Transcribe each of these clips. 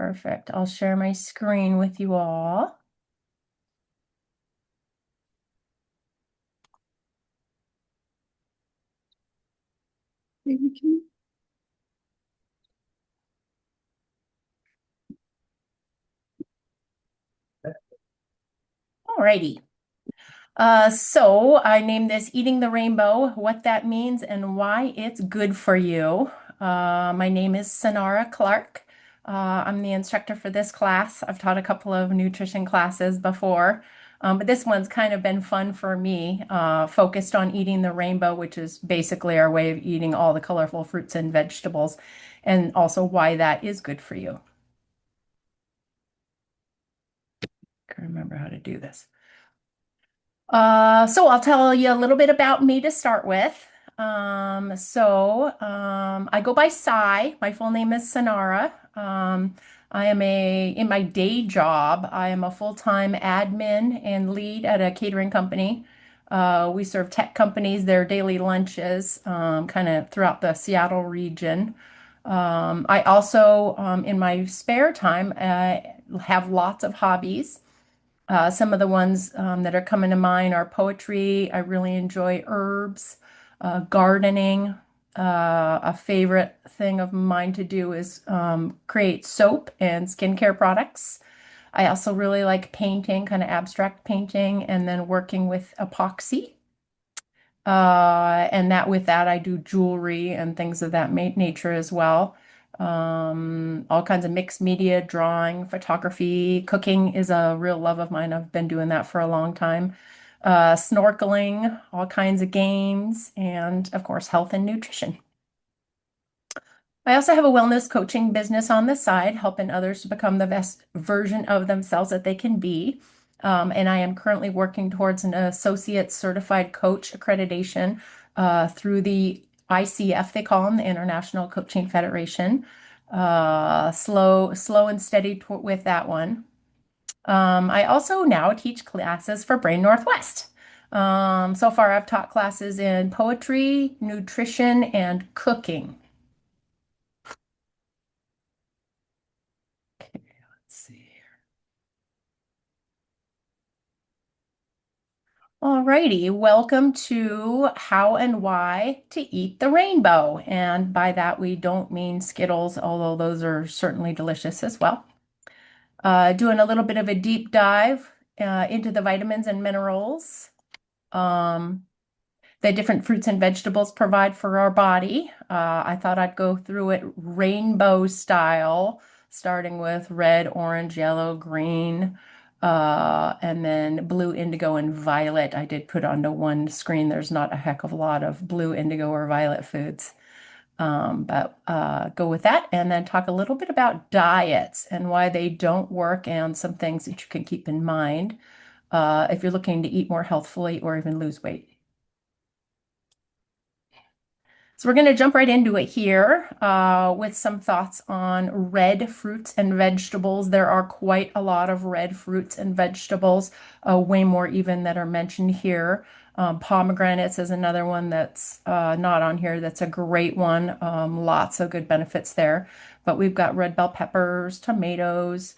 Perfect. I'll share my screen with you all. Alrighty. So I named this Eating the Rainbow, what that means and why it's good for you. My name is Sonara Clark. I'm the instructor for this class. I've taught a couple of nutrition classes before, but this one's kind of been fun for me, focused on eating the rainbow, which is basically our way of eating all the colorful fruits and vegetables, and also why that is good for you. I can remember how to do this. So I'll tell you a little bit about me to start with. I go by Sai. My full name is Sonara. In my day job, I am a full-time admin and lead at a catering company. We serve tech companies their daily lunches, kind of throughout the Seattle region. I also, in my spare time, have lots of hobbies. Some of the ones that are coming to mind are poetry. I really enjoy herbs, gardening. A favorite thing of mine to do is create soap and skincare products. I also really like painting, kind of abstract painting, and then working with epoxy. And that with that, I do jewelry and things of that nature as well. All kinds of mixed media, drawing, photography, cooking is a real love of mine. I've been doing that for a long time. Snorkeling, all kinds of games, and of course, health and nutrition. I also have a wellness coaching business on the side, helping others to become the best version of themselves that they can be. And I am currently working towards an associate certified coach accreditation through the ICF, they call them, the International Coaching Federation. Slow and steady with that one. I also now teach classes for Brain Northwest. So far, I've taught classes in poetry, nutrition, and cooking. Okay, let's see. Alrighty, welcome to How and Why to Eat the Rainbow. And by that, we don't mean Skittles, although those are certainly delicious as well. Doing a little bit of a deep dive into the vitamins and minerals. Um, the different fruits and vegetables provide for our body. I thought I'd go through it rainbow style, starting with red, orange, yellow, green, and then blue, indigo, and violet. I did put onto one screen. There's not a heck of a lot of blue, indigo, or violet foods. But go with that and then talk a little bit about diets and why they don't work and some things that you can keep in mind if you're looking to eat more healthfully or even lose weight. So we're going to jump right into it here with some thoughts on red fruits and vegetables. There are quite a lot of red fruits and vegetables, way more even that are mentioned here. Pomegranates is another one that's not on here. That's a great one. Lots of good benefits there. But we've got red bell peppers, tomatoes,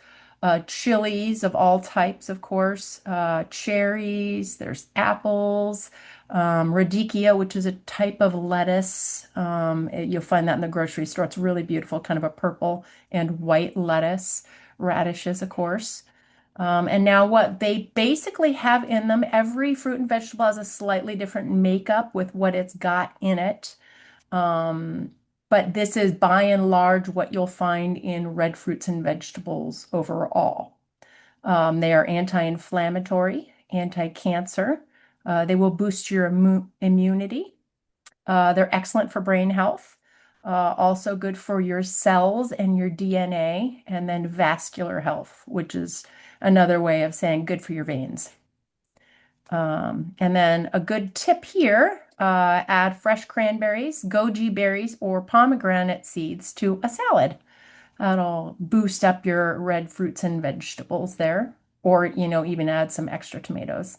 chilies of all types, of course, cherries, there's apples, radicchio, which is a type of lettuce. You'll find that in the grocery store. It's really beautiful, kind of a purple and white lettuce. Radishes, of course. And now what they basically have in them, every fruit and vegetable has a slightly different makeup with what it's got in it. Um, but this is by and large what you'll find in red fruits and vegetables overall. They are anti-inflammatory, anti-cancer. They will boost your immunity. They're excellent for brain health. Also good for your cells and your DNA, and then vascular health, which is another way of saying good for your veins. And then a good tip here, add fresh cranberries, goji berries, or pomegranate seeds to a salad. That'll boost up your red fruits and vegetables there, or, even add some extra tomatoes.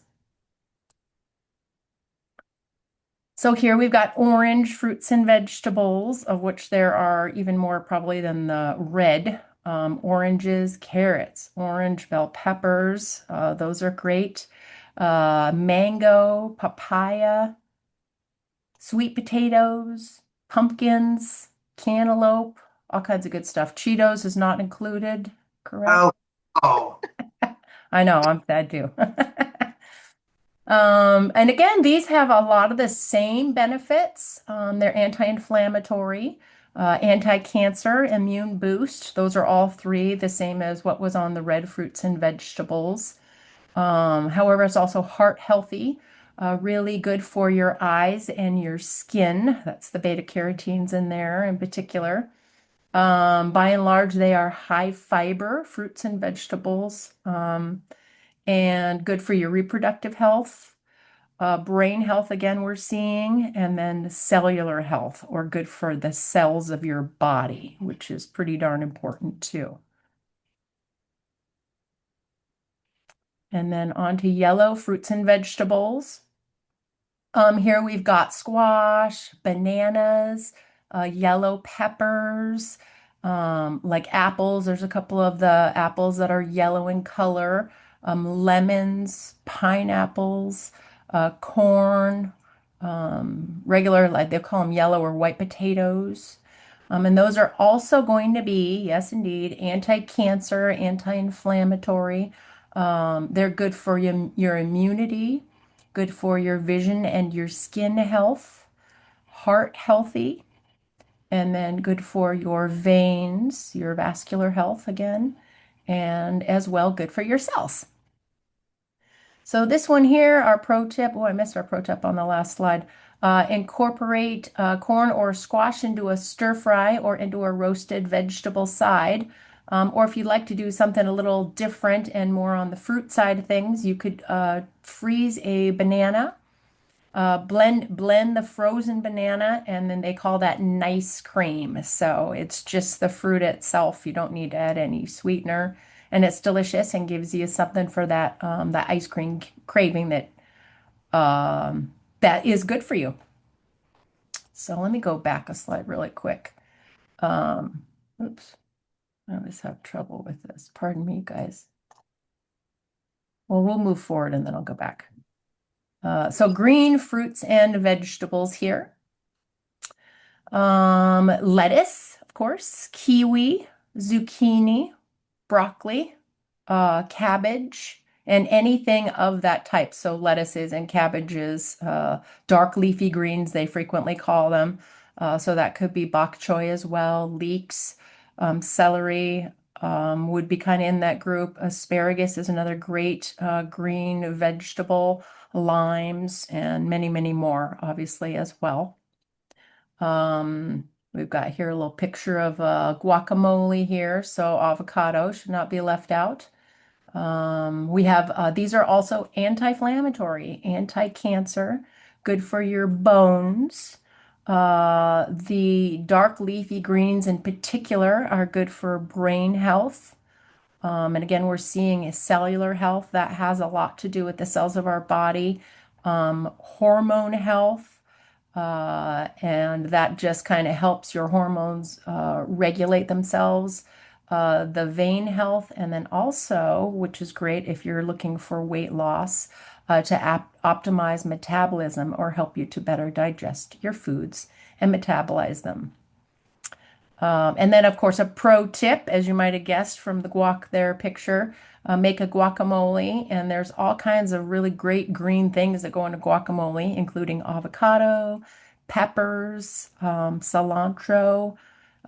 So here we've got orange fruits and vegetables, of which there are even more probably than the red Oranges, carrots, orange bell peppers, those are great. Mango, papaya, sweet potatoes, pumpkins, cantaloupe, all kinds of good stuff. Cheetos is not included, correct? Oh, oh. I know, I'm sad too. And again, these have a lot of the same benefits. They're anti-inflammatory, anti-cancer, immune boost. Those are all three the same as what was on the red fruits and vegetables. However, it's also heart healthy, really good for your eyes and your skin. That's the beta carotenes in there in particular. By and large, they are high fiber fruits and vegetables, and good for your reproductive health. Brain health, again, we're seeing, and then cellular health, or good for the cells of your body, which is pretty darn important too. And then on to yellow fruits and vegetables. Here we've got squash, bananas, yellow peppers, like apples. There's a couple of the apples that are yellow in color, lemons, pineapples, corn, regular, like they call them yellow or white potatoes. And those are also going to be, yes, indeed, anti-cancer, anti-inflammatory. They're good for your immunity, good for your vision and your skin health, heart healthy, and then good for your veins, your vascular health again, and as well good for your cells. So this one here, our pro tip, oh, I missed our pro tip on the last slide. Incorporate corn or squash into a stir fry or into a roasted vegetable side. Or if you'd like to do something a little different and more on the fruit side of things, you could freeze a banana, blend the frozen banana, and then they call that nice cream. So it's just the fruit itself. You don't need to add any sweetener, and it's delicious and gives you something for that ice cream craving that is good for you. So let me go back a slide really quick. Um, oops, I always have trouble with this. Pardon me, guys. Well, we'll move forward and then I'll go back. So green fruits and vegetables here. Lettuce, of course, kiwi, zucchini, broccoli, cabbage, and anything of that type. So lettuces and cabbages, dark leafy greens, they frequently call them. So that could be bok choy as well. Leeks, celery, would be kind of in that group. Asparagus is another great green vegetable. Limes and many, many more, obviously, as well. We've got here a little picture of guacamole here, so avocado should not be left out. We have these are also anti-inflammatory, anti-cancer, good for your bones. The dark leafy greens in particular are good for brain health. And again, we're seeing a cellular health that has a lot to do with the cells of our body, hormone health, and that just kind of helps your hormones regulate themselves. The vein health, and then also, which is great if you're looking for weight loss, to optimize metabolism or help you to better digest your foods and metabolize them. And then, of course, a pro tip, as you might have guessed from the guac there picture, make a guacamole. And there's all kinds of really great green things that go into guacamole, including avocado, peppers, cilantro,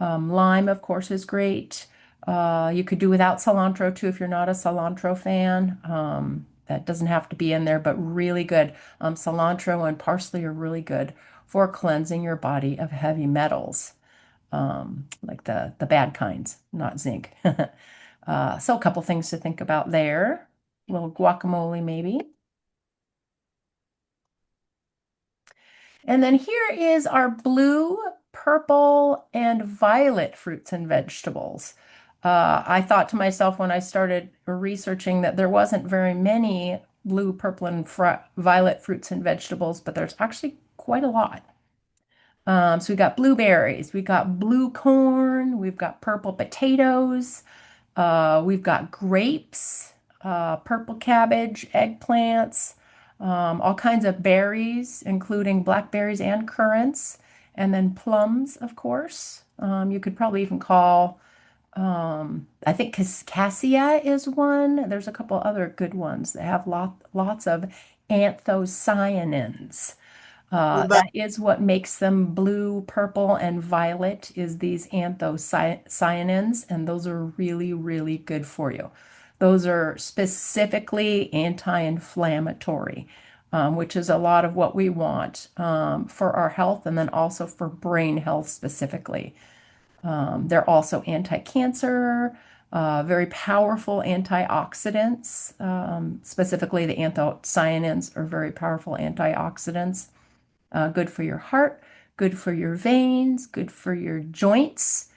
lime, of course, is great. You could do without cilantro too if you're not a cilantro fan. That doesn't have to be in there, but really good. Cilantro and parsley are really good for cleansing your body of heavy metals, like the bad kinds, not zinc. So a couple things to think about there. A little guacamole maybe. And then here is our blue, purple, and violet fruits and vegetables. I thought to myself when I started researching that there wasn't very many blue, purple, and fr violet fruits and vegetables, but there's actually quite a lot. So we got blueberries, we got blue corn, we've got purple potatoes, we've got grapes, purple cabbage, eggplants, all kinds of berries, including blackberries and currants, and then plums, of course. You could probably even call, I think cassia is one. There's a couple other good ones that have lots of anthocyanins. What about That is what makes them blue, purple, and violet is these anthocyanins, and those are really, really good for you. Those are specifically anti-inflammatory, which is a lot of what we want for our health and then also for brain health specifically. They're also anti-cancer, very powerful antioxidants. Specifically, the anthocyanins are very powerful antioxidants. Good for your heart, good for your veins, good for your joints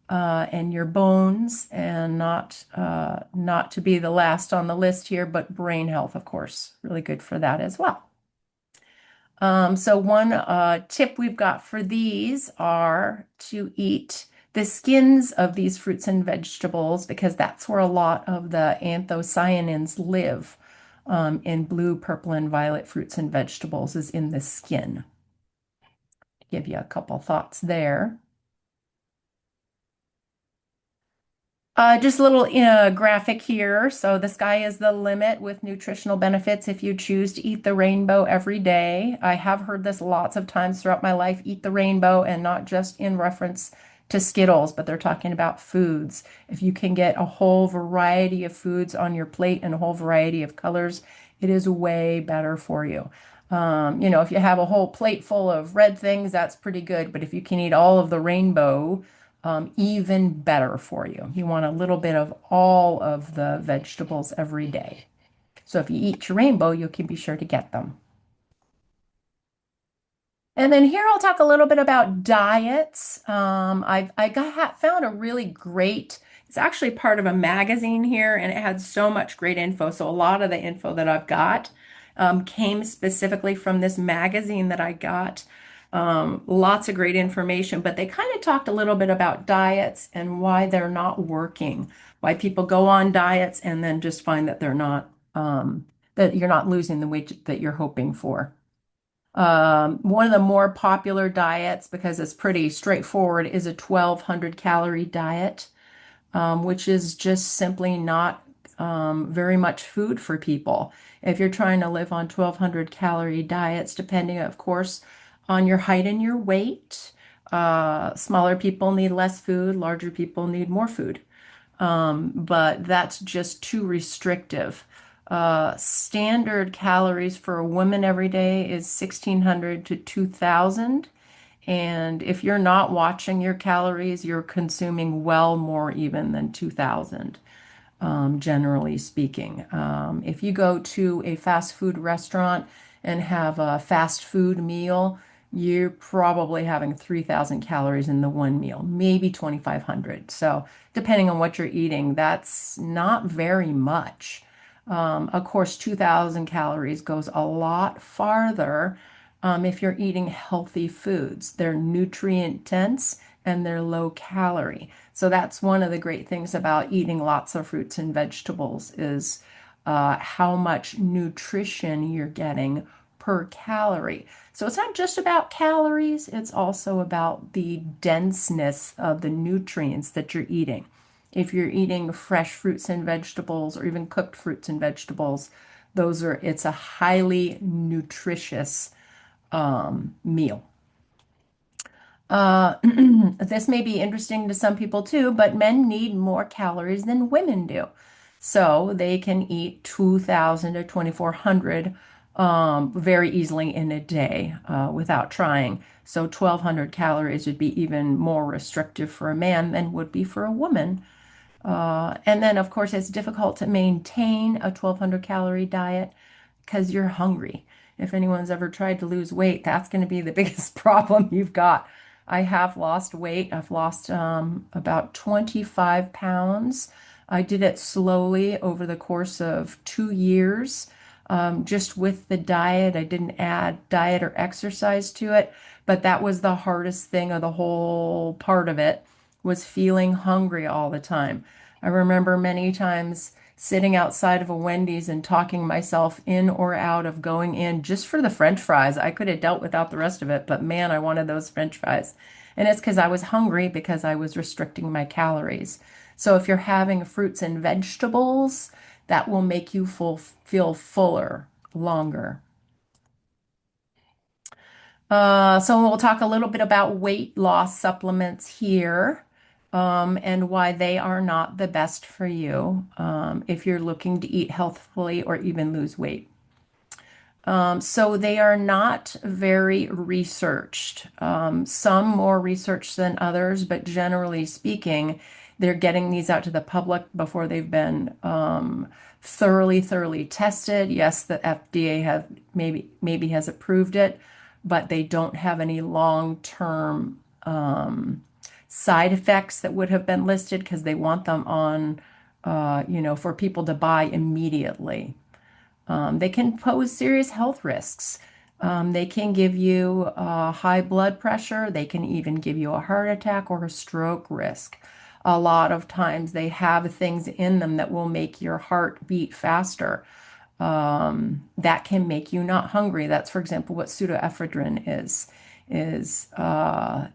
and your bones, and not to be the last on the list here, but brain health, of course, really good for that as well. So one tip we've got for these are to eat the skins of these fruits and vegetables because that's where a lot of the anthocyanins live in blue, purple, and violet fruits and vegetables is in the skin. Give you a couple thoughts there. Just a little graphic here. So the sky is the limit with nutritional benefits if you choose to eat the rainbow every day. I have heard this lots of times throughout my life, eat the rainbow, and not just in reference to Skittles, but they're talking about foods. If you can get a whole variety of foods on your plate and a whole variety of colors, it is way better for you. If you have a whole plate full of red things, that's pretty good. But if you can eat all of the rainbow, even better for you. You want a little bit of all of the vegetables every day. So if you eat your rainbow, you can be sure to get them. And then here I'll talk a little bit about diets. Found a really great, it's actually part of a magazine here, and it had so much great info. So a lot of the info that I've got came specifically from this magazine that I got. Lots of great information, but they kind of talked a little bit about diets and why they're not working, why people go on diets and then just find that that you're not losing the weight that you're hoping for. One of the more popular diets, because it's pretty straightforward, is a 1200 calorie diet, which is just simply not very much food for people. If you're trying to live on 1200 calorie diets, depending, of course, on your height and your weight, smaller people need less food, larger people need more food. But that's just too restrictive. Standard calories for a woman every day is 1600 to 2000. And if you're not watching your calories, you're consuming well more even than 2000 generally speaking. If you go to a fast food restaurant and have a fast food meal, you're probably having 3,000 calories in the one meal, maybe 2,500. So, depending on what you're eating, that's not very much. Of course, 2,000 calories goes a lot farther if you're eating healthy foods. They're nutrient dense and they're low calorie. So that's one of the great things about eating lots of fruits and vegetables is how much nutrition you're getting per calorie. So it's not just about calories, it's also about the denseness of the nutrients that you're eating. If you're eating fresh fruits and vegetables or even cooked fruits and vegetables, it's a highly nutritious meal. Uh, this may be interesting to some people too, but men need more calories than women do. So they can eat 2,000 to 2,400 very easily in a day without trying. So 1,200 calories would be even more restrictive for a man than would be for a woman. And then, of course, it's difficult to maintain a 1,200 calorie diet because you're hungry. If anyone's ever tried to lose weight, that's going to be the biggest problem you've got. I have lost weight. I've lost about 25 pounds. I did it slowly over the course of 2 years, just with the diet. I didn't add diet or exercise to it, But that was the hardest thing of the whole part of it was feeling hungry all the time. I remember many times sitting outside of a Wendy's and talking myself in or out of going in just for the French fries. I could have dealt without the rest of it, but man, I wanted those French fries. And it's because I was hungry because I was restricting my calories. So if you're having fruits and vegetables, that will make you feel fuller longer. So we'll talk a little bit about weight loss supplements here, and why they are not the best for you, if you're looking to eat healthfully or even lose weight. So they are not very researched. Some more researched than others, but generally speaking, they're getting these out to the public before they've been thoroughly tested. Yes, the FDA have maybe has approved it, but they don't have any long-term side effects that would have been listed because they want them on, for people to buy immediately. They can pose serious health risks. They can give you high blood pressure. They can even give you a heart attack or a stroke risk. A lot of times they have things in them that will make your heart beat faster. That can make you not hungry. That's, for example, what pseudoephedrine is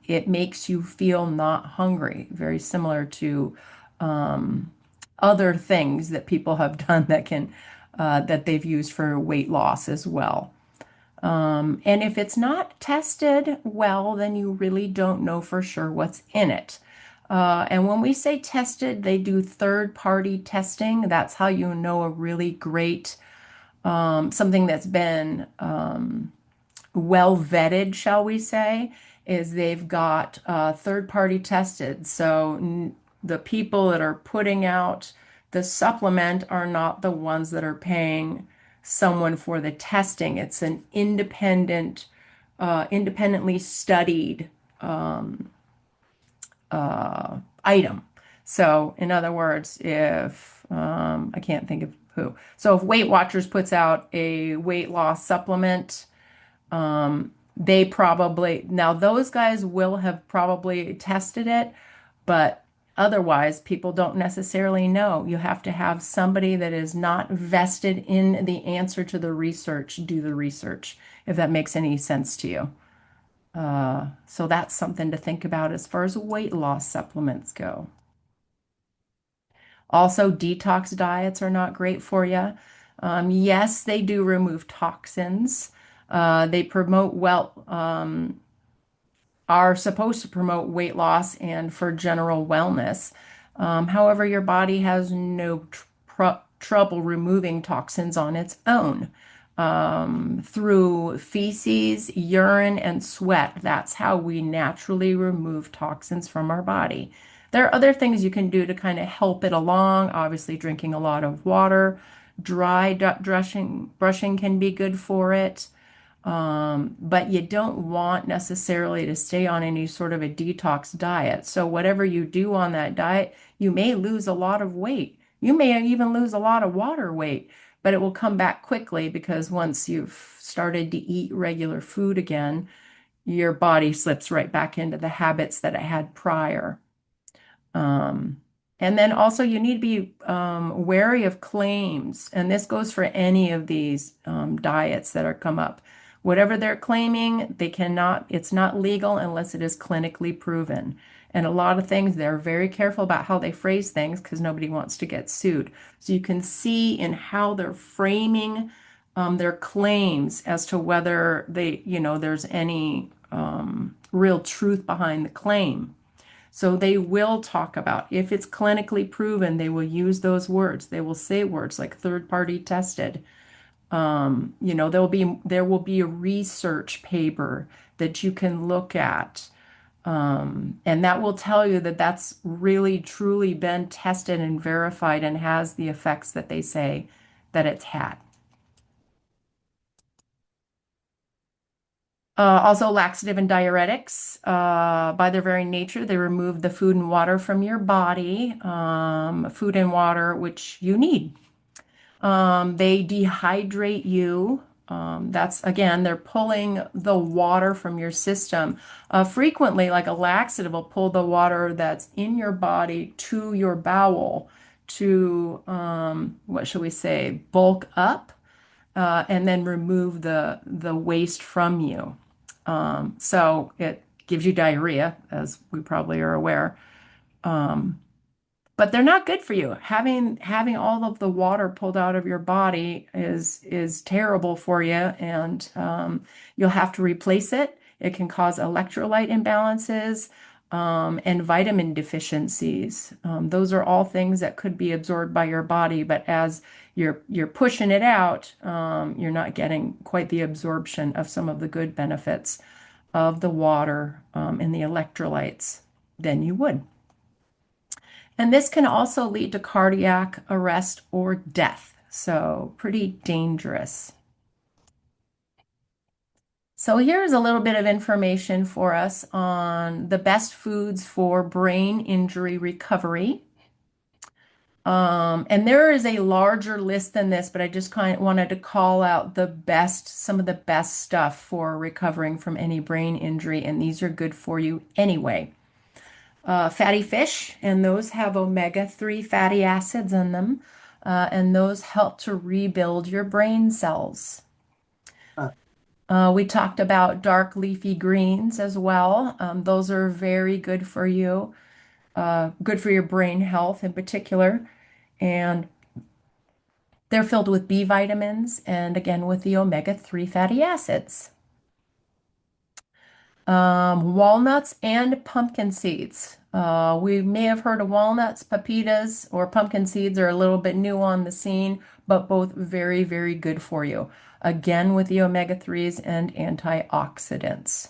it makes you feel not hungry, very similar to other things that people have done that they've used for weight loss as well. And if it's not tested well, then you really don't know for sure what's in it. And when we say tested, they do third-party testing. That's how you know a really great something that's been well vetted, shall we say, is they've got third party tested. So the people that are putting out the supplement are not the ones that are paying someone for the testing. It's an independently studied item. So, in other words, if I can't think of who. So, if Weight Watchers puts out a weight loss supplement, they probably, now those guys will have probably tested it, but otherwise, people don't necessarily know. You have to have somebody that is not vested in the answer to the research do the research, if that makes any sense to you. So that's something to think about as far as weight loss supplements go. Also, detox diets are not great for you. Yes, they do remove toxins. They promote are supposed to promote weight loss and for general wellness. However, your body has no trouble removing toxins on its own through feces, urine, and sweat. That's how we naturally remove toxins from our body. There are other things you can do to kind of help it along. Obviously, drinking a lot of water, brushing can be good for it. But you don't want necessarily to stay on any sort of a detox diet. So whatever you do on that diet, you may lose a lot of weight. You may even lose a lot of water weight, but it will come back quickly because once you've started to eat regular food again, your body slips right back into the habits that it had prior. Um, and then also you need to be wary of claims, and this goes for any of these diets that are come up. Whatever they're claiming, it's not legal unless it is clinically proven. And a lot of things, they're very careful about how they phrase things because nobody wants to get sued. So you can see in how they're framing their claims as to whether there's any real truth behind the claim. So they will talk about if it's clinically proven, they will use those words. They will say words like third party tested. There will be a research paper that you can look at. And that will tell you that that's really truly been tested and verified and has the effects that they say that it's had. Also, laxative and diuretics, by their very nature, they remove the food and water from your body, food and water which you need. They dehydrate you. That's again, they're pulling the water from your system. Frequently, like a laxative will pull the water that's in your body to your bowel to, what should we say, bulk up and then remove the waste from you. So it gives you diarrhea, as we probably are aware. Um, but they're not good for you. Having all of the water pulled out of your body is terrible for you, and you'll have to replace it. It can cause electrolyte imbalances and vitamin deficiencies. Those are all things that could be absorbed by your body, but as you're pushing it out, you're not getting quite the absorption of some of the good benefits of the water and the electrolytes than you would. And this can also lead to cardiac arrest or death. So, pretty dangerous. So, here's a little bit of information for us on the best foods for brain injury recovery. And there is a larger list than this, but I just kind of wanted to call out some of the best stuff for recovering from any brain injury, and these are good for you anyway. Fatty fish, and those have omega-3 fatty acids in them, and those help to rebuild your brain cells. Uh, We talked about dark leafy greens as well. Those are very good for you, good for your brain health in particular, and they're filled with B vitamins and again with the omega-3 fatty acids. Walnuts and pumpkin seeds. We may have heard of walnuts, pepitas, or pumpkin seeds are a little bit new on the scene, but both very, very good for you. Again, with the omega-3s and antioxidants.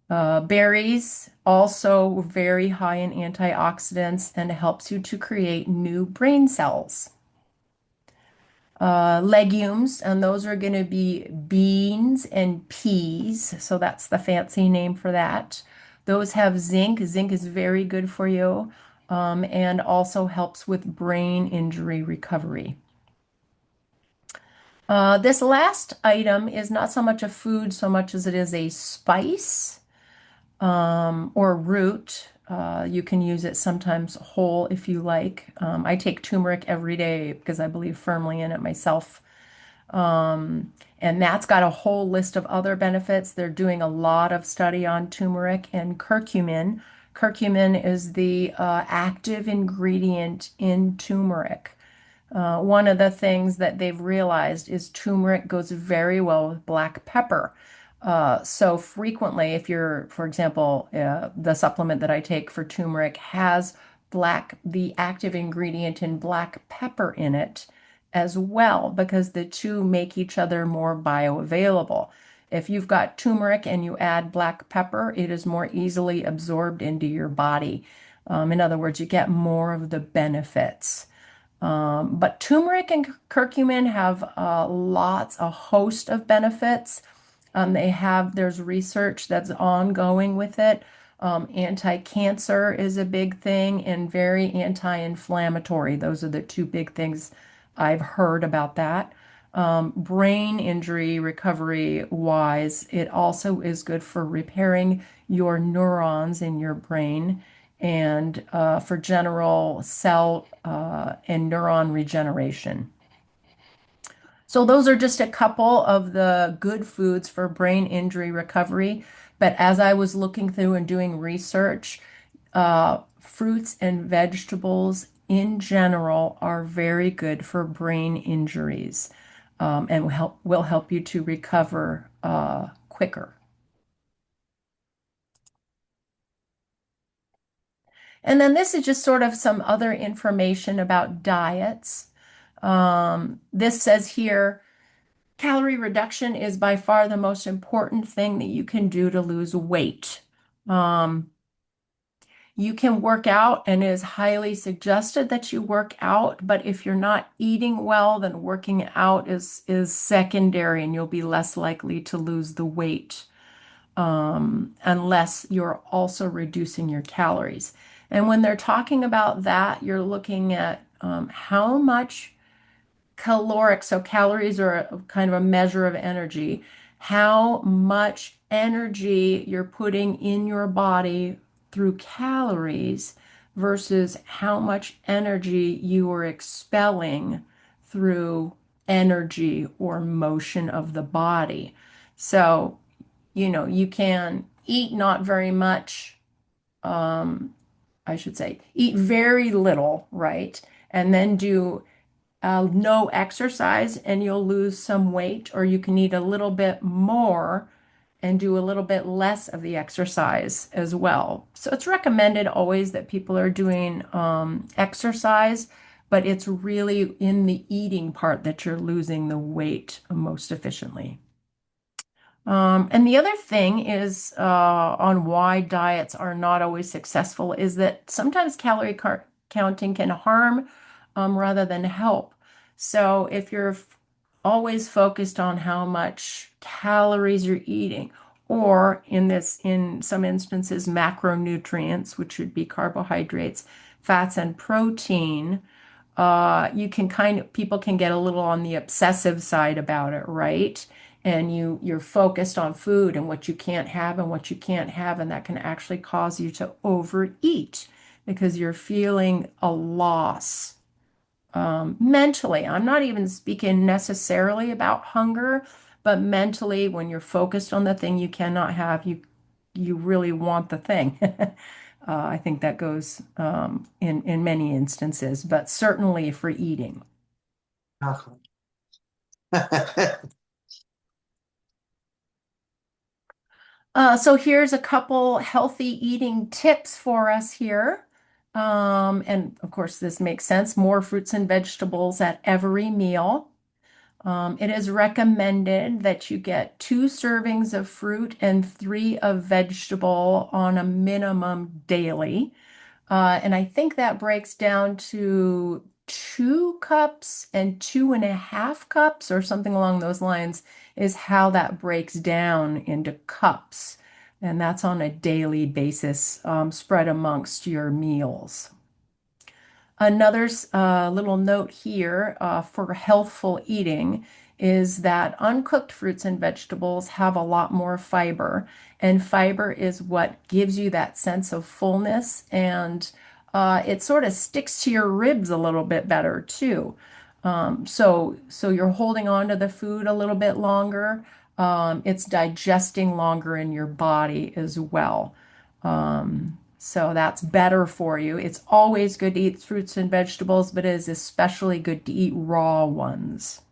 Berries, also very high in antioxidants and helps you to create new brain cells. Legumes, and those are going to be beans and peas. So that's the fancy name for that. Those have zinc. Zinc is very good for you and also helps with brain injury recovery. This last item is not so much a food so much as it is a spice or root. You can use it sometimes whole if you like. I take turmeric every day because I believe firmly in it myself. And that's got a whole list of other benefits. They're doing a lot of study on turmeric and curcumin. Curcumin is the active ingredient in turmeric. One of the things that they've realized is turmeric goes very well with black pepper. So frequently, if you're, for example, the supplement that I take for turmeric has the active ingredient in black pepper in it as well, because the two make each other more bioavailable. If you've got turmeric and you add black pepper, it is more easily absorbed into your body. In other words, you get more of the benefits. But turmeric and curcumin have a host of benefits. There's research that's ongoing with it. Anti-cancer is a big thing and very anti-inflammatory. Those are the two big things I've heard about that. Brain injury recovery wise, it also is good for repairing your neurons in your brain and for general cell and neuron regeneration. So those are just a couple of the good foods for brain injury recovery. But as I was looking through and doing research, fruits and vegetables in general are very good for brain injuries and will help you to recover quicker. And then this is just sort of some other information about diets. This says here, calorie reduction is by far the most important thing that you can do to lose weight. Um, you can work out, and it is highly suggested that you work out, but if you're not eating well, then working out is secondary, and you'll be less likely to lose the weight unless you're also reducing your calories. And when they're talking about that, you're looking at how much caloric, so calories are a kind of a measure of energy. How much energy you're putting in your body through calories versus how much energy you are expelling through energy or motion of the body. So, you can eat not very much, um, I should say, eat very little, right? And then do no exercise and you'll lose some weight, or you can eat a little bit more and do a little bit less of the exercise as well. So it's recommended always that people are doing exercise, but it's really in the eating part that you're losing the weight most efficiently. And the other thing is on why diets are not always successful is that sometimes calorie counting can harm rather than help. So if you're always focused on how much calories you're eating, or in some instances, macronutrients, which would be carbohydrates, fats, and protein, you can people can get a little on the obsessive side about it, right? And you're focused on food and what you can't have and what you can't have, and that can actually cause you to overeat because you're feeling a loss mentally. I'm not even speaking necessarily about hunger, but mentally, when you're focused on the thing you cannot have, you really want the thing. I think that goes in many instances, but certainly for eating. Chocolate. So here's a couple healthy eating tips for us here. And of course, this makes sense. More fruits and vegetables at every meal. It is recommended that you get 2 servings of fruit and 3 of vegetable on a minimum daily. And I think that breaks down to 2 cups and 2.5 cups, or something along those lines, is how that breaks down into cups. And that's on a daily basis, spread amongst your meals. Another little note here for healthful eating is that uncooked fruits and vegetables have a lot more fiber, and fiber is what gives you that sense of fullness, and it sort of sticks to your ribs a little bit better too. So you're holding on to the food a little bit longer. It's digesting longer in your body as well. So that's better for you. It's always good to eat fruits and vegetables, but it is especially good to eat raw ones.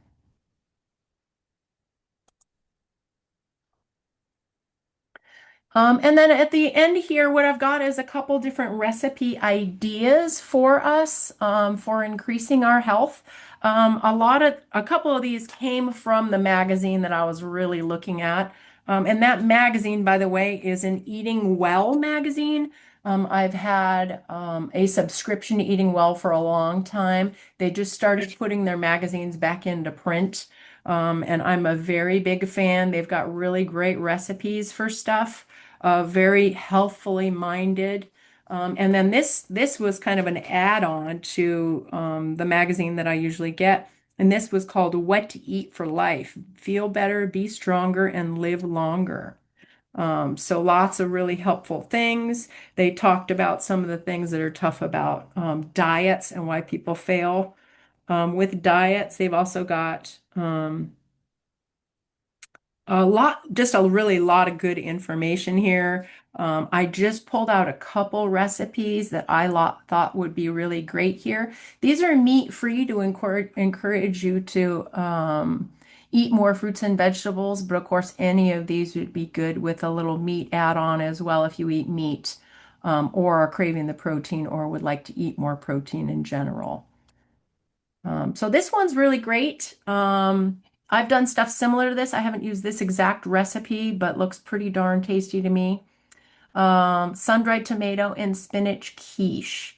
And then at the end here, what I've got is a couple different recipe ideas for us for increasing our health. A couple of these came from the magazine that I was really looking at. And that magazine, by the way, is an Eating Well magazine. I've had a subscription to Eating Well for a long time. They just started putting their magazines back into print. And I'm a very big fan. They've got really great recipes for stuff, very healthfully minded. And then this was kind of an add-on to the magazine that I usually get. And this was called What to Eat for Life. Feel better, be stronger, and live longer. So lots of really helpful things. They talked about some of the things that are tough about diets and why people fail with diets. They've also got just a really lot of good information here. I just pulled out a couple recipes that thought would be really great here. These are meat-free to encourage you to eat more fruits and vegetables, but of course, any of these would be good with a little meat add-on as well if you eat meat or are craving the protein or would like to eat more protein in general. So this one's really great. I've done stuff similar to this. I haven't used this exact recipe, but looks pretty darn tasty to me. Sun-dried tomato and spinach quiche.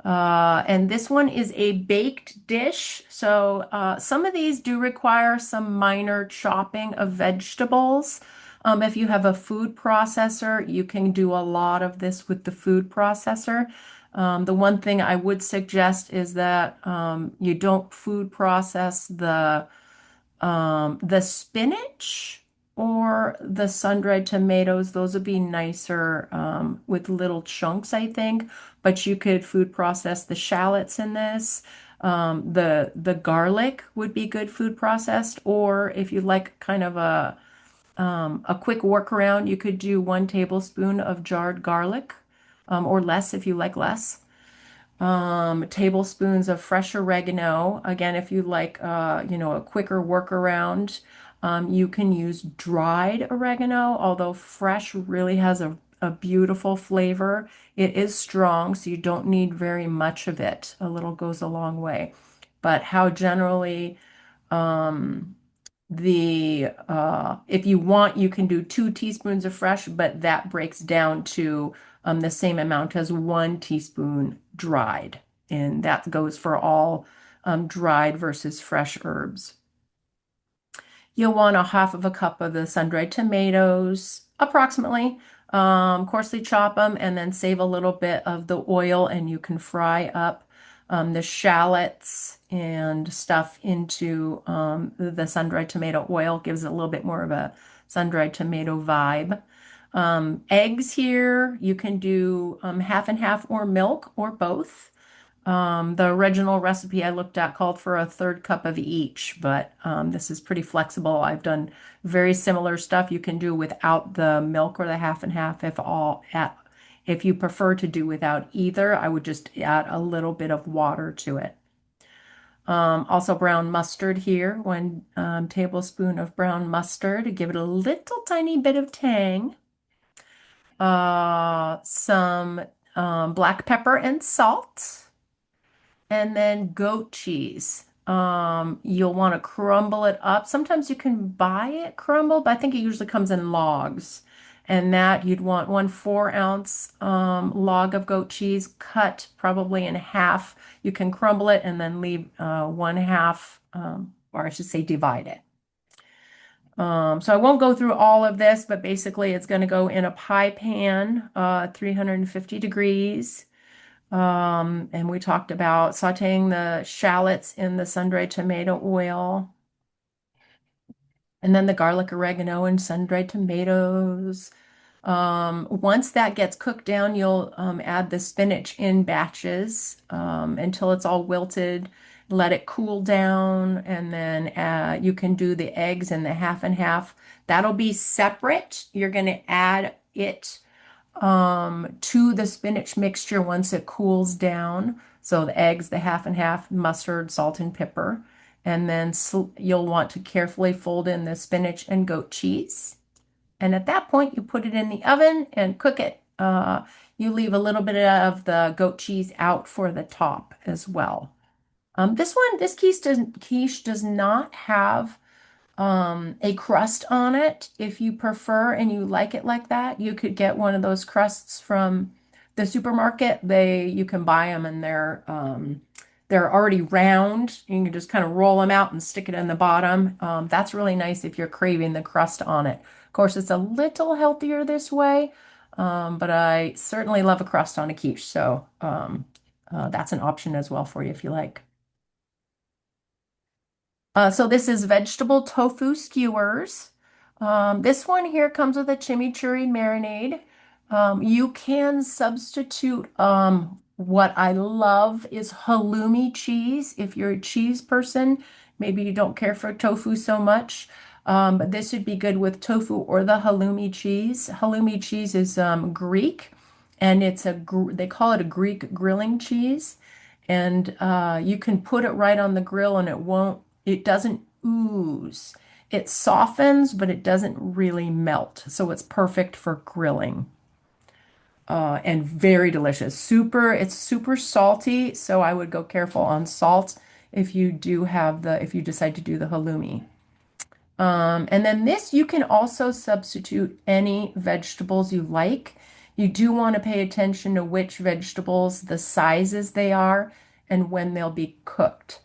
And this one is a baked dish. So some of these do require some minor chopping of vegetables. If you have a food processor, you can do a lot of this with the food processor. The one thing I would suggest is that you don't food process the spinach or the sun-dried tomatoes. Those would be nicer with little chunks, I think. But you could food process the shallots in this. The garlic would be good food processed, or if you like kind of a quick workaround, you could do 1 tablespoon of jarred garlic, or less if you like less. Tablespoons of fresh oregano. Again, if you like, a quicker workaround, you can use dried oregano, although fresh really has a beautiful flavor. It is strong, so you don't need very much of it. A little goes a long way. But how generally, um, if you want, you can do 2 teaspoons of fresh, but that breaks down to the same amount as 1 teaspoon dried. And that goes for all dried versus fresh herbs. You'll want a half of a cup of the sun-dried tomatoes, approximately. Coarsely chop them and then save a little bit of the oil, and you can fry up the shallots and stuff into the sun-dried tomato oil. Gives it a little bit more of a sun-dried tomato vibe. Eggs here, you can do half and half or milk or both. The original recipe I looked at called for a third cup of each, but this is pretty flexible. I've done very similar stuff you can do without the milk or the half and half if you prefer to do without either, I would just add a little bit of water to it. Also brown mustard here, 1 tablespoon of brown mustard to give it a little tiny bit of tang. Some black pepper and salt. And then goat cheese. You'll want to crumble it up. Sometimes you can buy it crumbled, but I think it usually comes in logs. And that you'd want 1 4-ounce log of goat cheese cut probably in half. You can crumble it and then leave 1/2, or I should say divide it. So I won't go through all of this, but basically it's going to go in a pie pan, 350 degrees. And we talked about sauteing the shallots in the sun-dried tomato oil, and then the garlic, oregano, and sun-dried tomatoes. Once that gets cooked down, you'll add the spinach in batches until it's all wilted. Let it cool down, and then you can do the eggs in the half and half. That'll be separate. You're going to add it to the spinach mixture once it cools down. So the eggs, the half and half, mustard, salt, and pepper. And then you'll want to carefully fold in the spinach and goat cheese. And at that point, you put it in the oven and cook it. You leave a little bit of the goat cheese out for the top as well. This quiche does not have a crust on it. If you prefer and you like it like that, you could get one of those crusts from the supermarket. You can buy them, and they're already round. You can just kind of roll them out and stick it in the bottom. That's really nice if you're craving the crust on it. Of course, it's a little healthier this way, but I certainly love a crust on a quiche, so that's an option as well for you if you like. So this is vegetable tofu skewers. This one here comes with a chimichurri marinade. You can substitute, what I love is halloumi cheese. If you're a cheese person, maybe you don't care for tofu so much. But this would be good with tofu or the halloumi cheese. Halloumi cheese is Greek, and they call it a Greek grilling cheese. And you can put it right on the grill, and it doesn't ooze. It softens, but it doesn't really melt. So it's perfect for grilling. And very delicious. It's super salty, so I would go careful on salt if you decide to do the halloumi. And then this, you can also substitute any vegetables you like. You do want to pay attention to which vegetables, the sizes they are, and when they'll be cooked.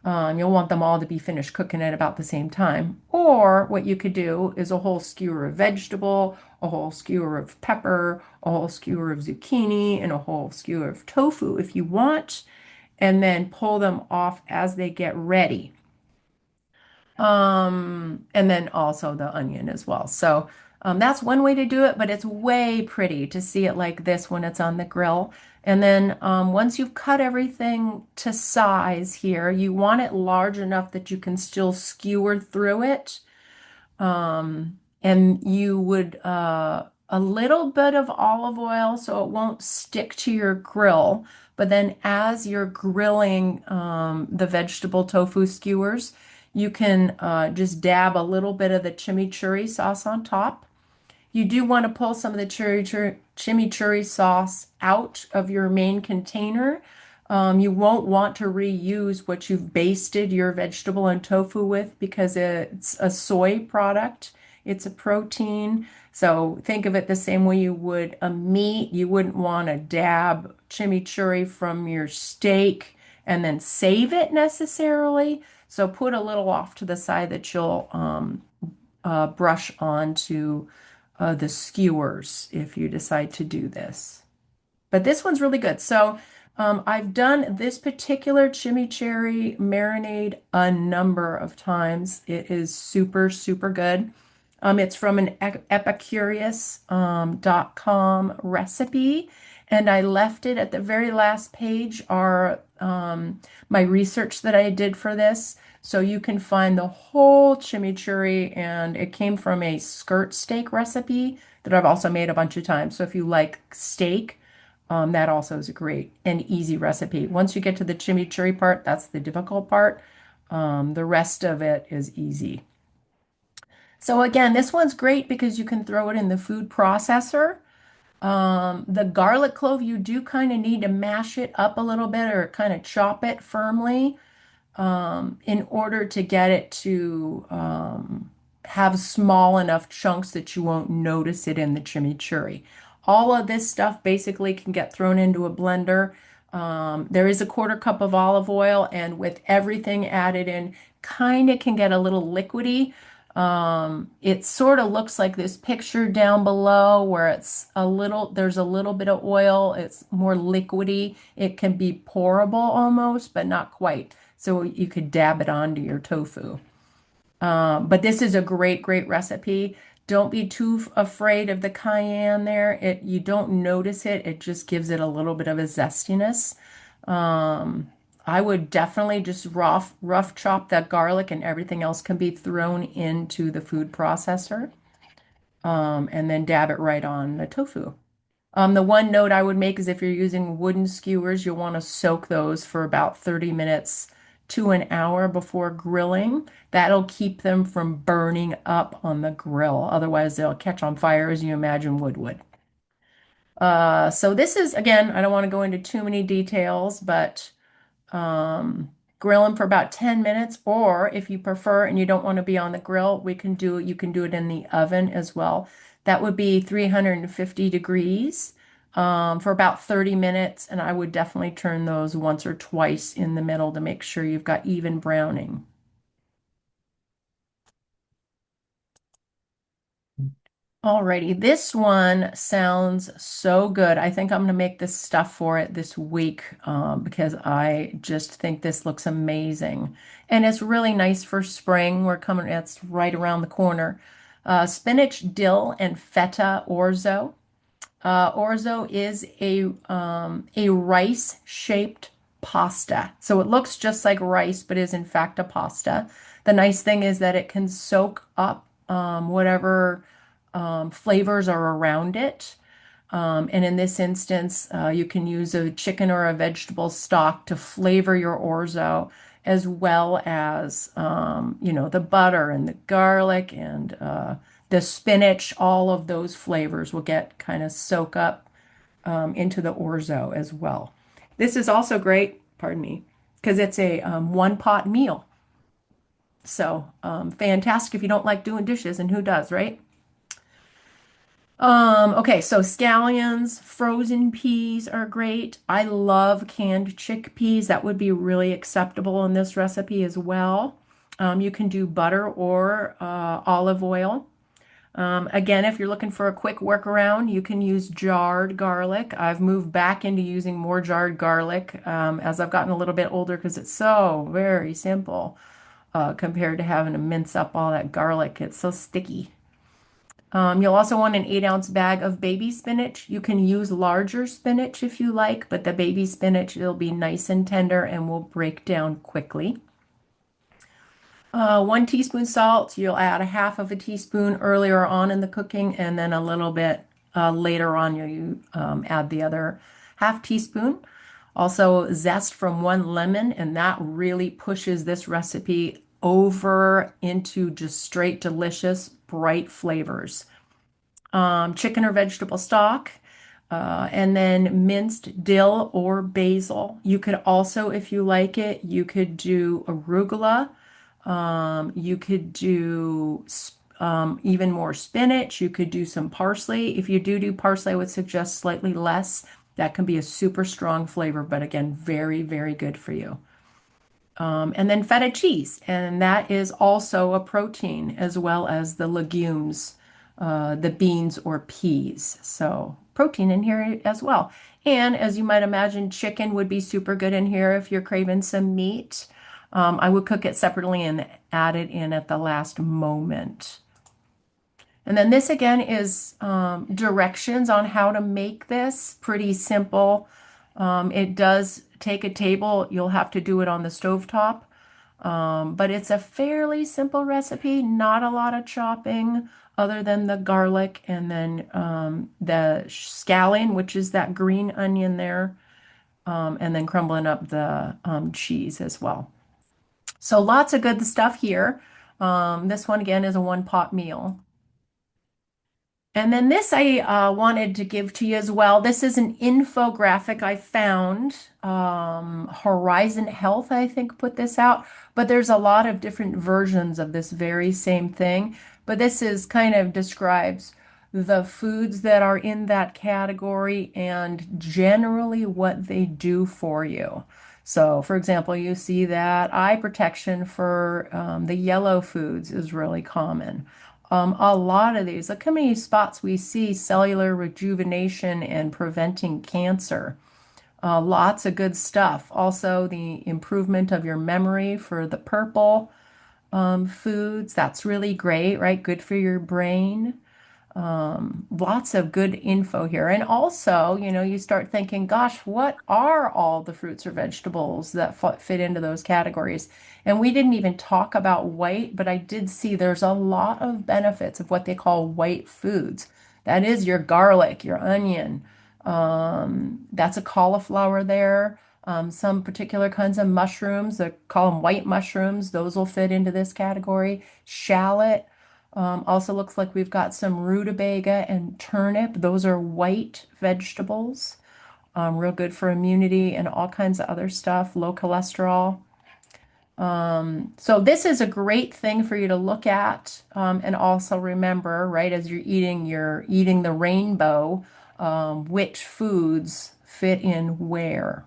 You'll want them all to be finished cooking at about the same time. Or what you could do is a whole skewer of vegetable, a whole skewer of pepper, a whole skewer of zucchini, and a whole skewer of tofu if you want, and then pull them off as they get ready. And then also the onion as well. So that's one way to do it, but it's way pretty to see it like this when it's on the grill. And then once you've cut everything to size here, you want it large enough that you can still skewer through it. And you would a little bit of olive oil so it won't stick to your grill. But then as you're grilling the vegetable tofu skewers, you can just dab a little bit of the chimichurri sauce on top. You do want to pull some of the chimichurri sauce out of your main container. You won't want to reuse what you've basted your vegetable and tofu with because it's a soy product. It's a protein. So think of it the same way you would a meat. You wouldn't want to dab chimichurri from your steak and then save it necessarily. So put a little off to the side that you'll brush onto the skewers if you decide to do this. But this one's really good. So I've done this particular chimichurri marinade a number of times. It is super, super good. It's from an epicurious.com recipe, and I left it at the very last page are my research that I did for this. So you can find the whole chimichurri, and it came from a skirt steak recipe that I've also made a bunch of times. So if you like steak, that also is a great and easy recipe. Once you get to the chimichurri part, that's the difficult part. The rest of it is easy. So again, this one's great because you can throw it in the food processor. The garlic clove, you do kind of need to mash it up a little bit or kind of chop it firmly in order to get it to have small enough chunks that you won't notice it in the chimichurri. All of this stuff basically can get thrown into a blender. There is a quarter cup of olive oil, and with everything added in, kind of can get a little liquidy. It sort of looks like this picture down below where there's a little bit of oil. It's more liquidy. It can be pourable almost, but not quite. So you could dab it onto your tofu. But this is a great, great recipe. Don't be too afraid of the cayenne there. You don't notice it. It just gives it a little bit of a zestiness. Um, I would definitely just rough chop that garlic and everything else can be thrown into the food processor. And then dab it right on the tofu. The one note I would make is if you're using wooden skewers, you'll want to soak those for about 30 minutes to an hour before grilling. That'll keep them from burning up on the grill. Otherwise, they'll catch on fire as you imagine wood would. So this is, again, I don't want to go into too many details, but grill them for about 10 minutes, or if you prefer and you don't want to be on the grill, you can do it in the oven as well. That would be 350 degrees for about 30 minutes, and I would definitely turn those once or twice in the middle to make sure you've got even browning. Alrighty, this one sounds so good. I think I'm gonna make this stuff for it this week because I just think this looks amazing. And it's really nice for spring. It's right around the corner. Spinach, dill, and feta orzo. Orzo is a rice-shaped pasta. So it looks just like rice, but is in fact a pasta. The nice thing is that it can soak up whatever flavors are around it. And in this instance, you can use a chicken or a vegetable stock to flavor your orzo, as well as, the butter and the garlic and the spinach. All of those flavors will get kind of soak up into the orzo as well. This is also great, pardon me, because it's a one pot meal. So fantastic if you don't like doing dishes, and who does, right? Okay, so scallions, frozen peas are great. I love canned chickpeas. That would be really acceptable in this recipe as well. You can do butter or olive oil. Again, if you're looking for a quick workaround, you can use jarred garlic. I've moved back into using more jarred garlic as I've gotten a little bit older because it's so very simple compared to having to mince up all that garlic. It's so sticky. You'll also want an 8-ounce bag of baby spinach. You can use larger spinach if you like, but the baby spinach, it'll be nice and tender and will break down quickly. 1 teaspoon salt. You'll add a half of a teaspoon earlier on in the cooking, and then a little bit later on you add the other half teaspoon. Also, zest from 1 lemon, and that really pushes this recipe over into just straight delicious, bright flavors. Chicken or vegetable stock, and then minced dill or basil. You could also, if you like it, you could do arugula. You could do even more spinach. You could do some parsley. If you do parsley, I would suggest slightly less. That can be a super strong flavor, but again, very, very good for you. And then feta cheese, and that is also a protein as well as the legumes, the beans or peas. So protein in here as well. And as you might imagine, chicken would be super good in here if you're craving some meat. I would cook it separately and add it in at the last moment. And then this again is directions on how to make this. Pretty simple. It does take a table. You'll have to do it on the stovetop. But it's a fairly simple recipe, not a lot of chopping other than the garlic and then the scallion, which is that green onion there, and then crumbling up the cheese as well. So lots of good stuff here. This one again is a 1 pot meal. And then this I wanted to give to you as well. This is an infographic I found. Horizon Health, I think, put this out. But there's a lot of different versions of this very same thing. But this is kind of describes the foods that are in that category and generally what they do for you. So, for example, you see that eye protection for the yellow foods is really common. A lot of these, look how many spots we see cellular rejuvenation and preventing cancer. Lots of good stuff. Also, the improvement of your memory for the purple foods. That's really great, right? Good for your brain. Lots of good info here. And also, you start thinking, gosh, what are all the fruits or vegetables that fit into those categories? And we didn't even talk about white, but I did see there's a lot of benefits of what they call white foods. That is your garlic, your onion. That's a cauliflower there. Some particular kinds of mushrooms, they call them white mushrooms. Those will fit into this category. Shallot. Also looks like we've got some rutabaga and turnip. Those are white vegetables. Real good for immunity and all kinds of other stuff, low cholesterol. So this is a great thing for you to look at and also remember, right, as you're eating the rainbow, which foods fit in where.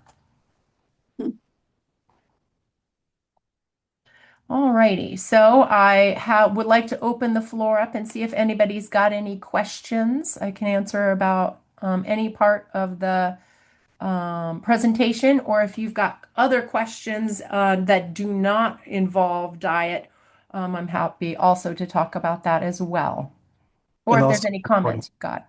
Alrighty, so would like to open the floor up and see if anybody's got any questions I can answer about any part of the presentation, or if you've got other questions that do not involve diet, I'm happy also to talk about that as well. Or And if there's also, any comments you've got.